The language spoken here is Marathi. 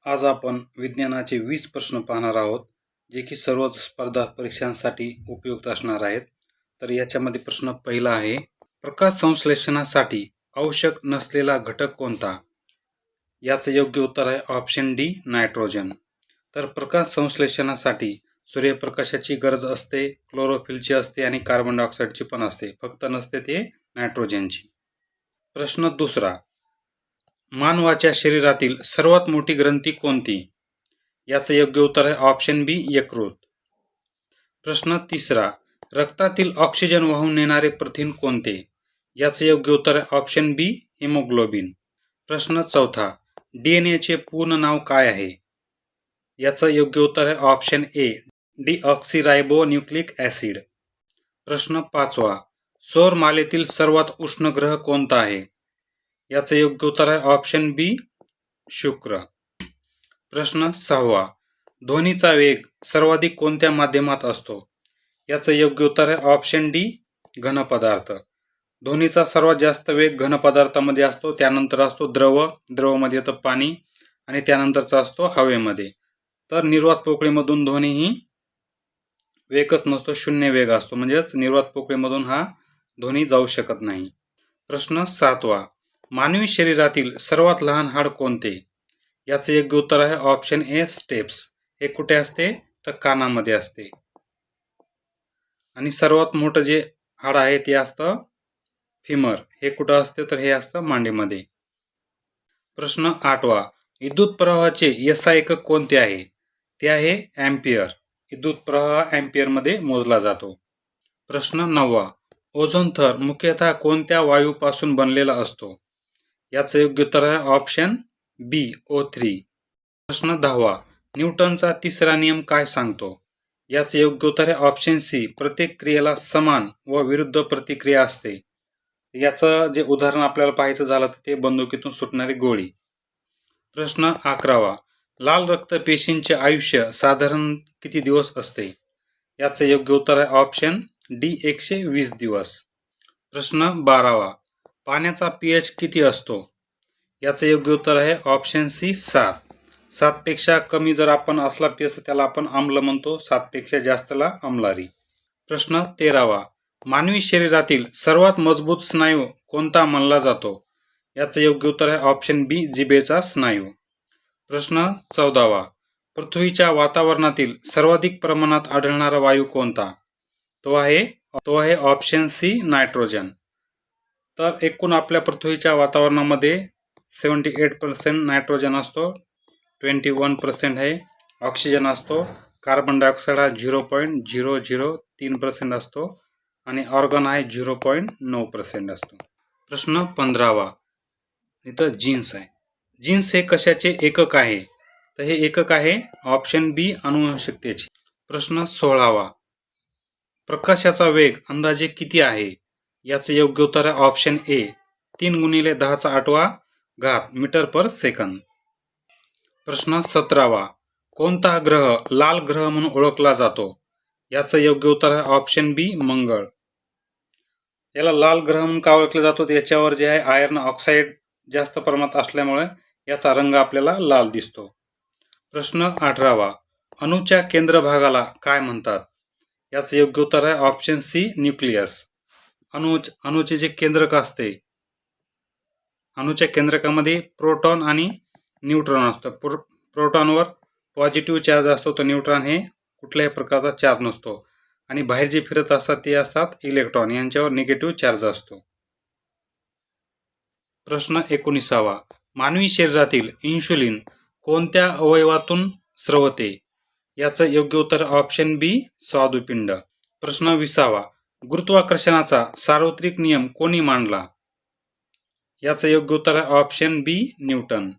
आज आपण विज्ञानाचे 20 प्रश्न पाहणार आहोत, जे की सर्वच स्पर्धा परीक्षांसाठी उपयुक्त असणार आहेत. तर याच्यामध्ये प्रश्न पहिला आहे, प्रकाश संश्लेषणासाठी आवश्यक नसलेला घटक कोणता? याचं योग्य उत्तर आहे ऑप्शन डी, नायट्रोजन. तर प्रकाश संश्लेषणासाठी सूर्यप्रकाशाची गरज असते, क्लोरोफिलची असते आणि कार्बन डायऑक्साईडची पण असते, फक्त नसते ते नायट्रोजनची. प्रश्न दुसरा, मानवाच्या शरीरातील सर्वात मोठी ग्रंथी कोणती? याचं योग्य उत्तर आहे ऑप्शन बी, यकृत. प्रश्न तिसरा, रक्तातील ऑक्सिजन वाहून नेणारे प्रथिन कोणते? याचं योग्य उत्तर आहे ऑप्शन बी, हिमोग्लोबिन. प्रश्न चौथा, डीएनएचे पूर्ण नाव काय आहे? याचं योग्य उत्तर आहे ऑप्शन ए, डीऑक्सिरायबोन्यूक्लिक ॲसिड. प्रश्न पाचवा, सौर मालेतील सर्वात उष्ण ग्रह कोणता आहे? याचं योग्य उत्तर आहे ऑप्शन बी, शुक्र. प्रश्न सहावा, ध्वनीचा वेग सर्वाधिक कोणत्या माध्यमात असतो? याचं योग्य उत्तर आहे ऑप्शन डी, घनपदार्थ. ध्वनीचा सर्वात जास्त वेग घनपदार्थामध्ये असतो, त्यानंतर असतो द्रवमध्ये येतं पाणी आणि त्यानंतरचा असतो हवेमध्ये. तर निर्वात पोकळीमधून ध्वनीही वेगच नसतो, शून्य वेग असतो, म्हणजेच निर्वात पोकळीमधून हा ध्वनी जाऊ शकत नाही. प्रश्न सातवा, मानवी शरीरातील सर्वात लहान हाड कोणते? याचे योग्य उत्तर आहे ऑप्शन ए, स्टेप्स. हे कुठे असते? तर कानामध्ये असते. आणि सर्वात मोठं जे हाड आहे ते असतं फिमर. हे कुठं असते? तर हे असतं मांडीमध्ये. प्रश्न आठवा, विद्युत प्रवाहाचे SI एकक कोणते आहे? ते आहे अँपियर. विद्युत प्रवाह अँपियर मध्ये मोजला जातो. प्रश्न नववा, ओझोन थर मुख्यतः कोणत्या वायूपासून बनलेला असतो? याचं योग्य उत्तर आहे ऑप्शन बी, O3. प्रश्न दहावा, न्यूटनचा तिसरा नियम काय सांगतो? याचे योग्य उत्तर आहे ऑप्शन सी, प्रत्येक क्रियेला समान व विरुद्ध प्रतिक्रिया असते. याचं जे उदाहरण आपल्याला पाहायचं झालं तर ते बंदुकीतून सुटणारी गोळी. प्रश्न 11वा, लाल रक्तपेशींचे आयुष्य साधारण किती दिवस असते? याचं योग्य उत्तर आहे ऑप्शन डी, 120 दिवस. प्रश्न 12वा, पाण्याचा pH किती असतो? याचं योग्य उत्तर आहे ऑप्शन सी, 7. 7 पेक्षा कमी जर आपण असला pH त्याला आपण आम्ल म्हणतो, 7 पेक्षा जास्तला आम्लारी. प्रश्न 13वा, मानवी शरीरातील सर्वात मजबूत स्नायू कोणता मानला जातो? याचं योग्य उत्तर आहे ऑप्शन बी, जिभेचा स्नायू. प्रश्न 14वा, पृथ्वीच्या वातावरणातील सर्वाधिक प्रमाणात आढळणारा वायू कोणता? तो आहे ऑप्शन सी, नायट्रोजन. तर एकूण आपल्या पृथ्वीच्या वातावरणामध्ये 78% नायट्रोजन असतो, 21% आहे ऑक्सिजन असतो, कार्बन डायऑक्साईड हा 0.003% असतो आणि ऑर्गन आहे 0.9% असतो. प्रश्न 15वा, इथं जीन्स आहे. जीन्स हे कशाचे एकक आहे? तर हे एकक आहे ऑप्शन बी, अनुवंशिकतेचे. प्रश्न 16वा, प्रकाशाचा वेग अंदाजे किती आहे? याचे योग्य उत्तर आहे option A, 3 × 10⁸ metre per second. प्रश्न 17वा, कोणता ग्रह लाल ग्रह म्हणून ओळखला जातो? याचं योग्य उत्तर आहे ऑप्शन बी, मंगळ. याला लाल ग्रह म्हणून का ओळखला जातो? याच्यावर जे आहे आयर्न ऑक्साईड जास्त प्रमाणात असल्यामुळे याचा रंग आपल्याला लाल दिसतो. प्रश्न 18वा, अणूच्या केंद्रभागाला काय म्हणतात? याचं योग्य उत्तर आहे ऑप्शन सी, न्यूक्लियस. अणूचे जे केंद्रक असते, अणूच्या केंद्रकामध्ये प्रोटॉन आणि न्यूट्रॉन असतो. प्रोटॉनवर पॉझिटिव्ह चार्ज असतो, तर न्यूट्रॉन हे कुठल्याही प्रकारचा चार्ज नसतो. आणि बाहेर जे फिरत असतात ते असतात इलेक्ट्रॉन, यांच्यावर निगेटिव्ह चार्ज असतो. प्रश्न 19वा, मानवी शरीरातील इन्शुलिन कोणत्या अवयवातून स्रवते? याचं योग्य उत्तर ऑप्शन बी, स्वादुपिंड. प्रश्न 20वा, गुरुत्वाकर्षणाचा सार्वत्रिक नियम कोणी मांडला? याचं योग्य उत्तर आहे ऑप्शन बी, न्यूटन.